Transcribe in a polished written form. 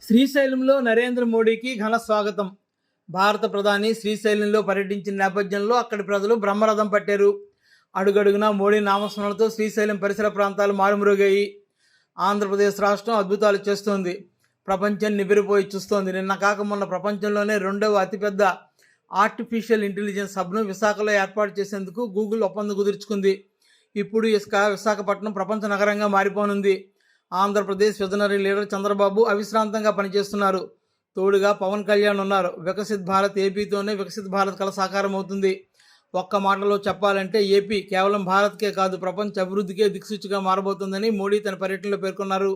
శ్రీశైలంలో నరేంద్ర మోడీకి ఘన స్వాగతం. భారత ప్రధాని శ్రీశైలంలో పర్యటించిన నేపథ్యంలో అక్కడి ప్రజలు బ్రహ్మరథం పట్టారు. అడుగడుగునా మోడీ నామస్మరణతో శ్రీశైలం పరిసర ప్రాంతాలు మారుమ్రోగాయి. ఆంధ్రప్రదేశ్ రాష్ట్రం అద్భుతాలు చేస్తోంది. ప్రపంచం నివ్వెరపోయి చూస్తోంది. నిన్న కాక మొన్న ప్రపంచంలోనే రెండవ అతిపెద్ద ఆర్టిఫిషియల్ ఇంటెలిజెన్స్ హబ్ను విశాఖలో ఏర్పాటు చేసేందుకు గూగుల్ ఒప్పందం కుదుర్చుకుంది. ఇప్పుడు విశాఖపట్నం ప్రపంచ నగరంగా మారిపోనుంది. ఆంధ్రప్రదేశ్ విజనరీ లీడర్ చంద్రబాబు అవిశ్రాంతంగా పనిచేస్తున్నారు. తోడుగా పవన్ కళ్యాణ్ ఉన్నారు. వికసిత్ భారత్ ఏపీతోనే వికసిత్ భారత్ కల సాకారం అవుతుంది. ఒక్క మాటలో చెప్పాలంటే ఏపీ కేవలం భారత్కే కాదు, ప్రపంచ అభివృద్ధికే దిక్సూచిగా మారబోతుందని మోడీ తన పర్యటనలో పేర్కొన్నారు.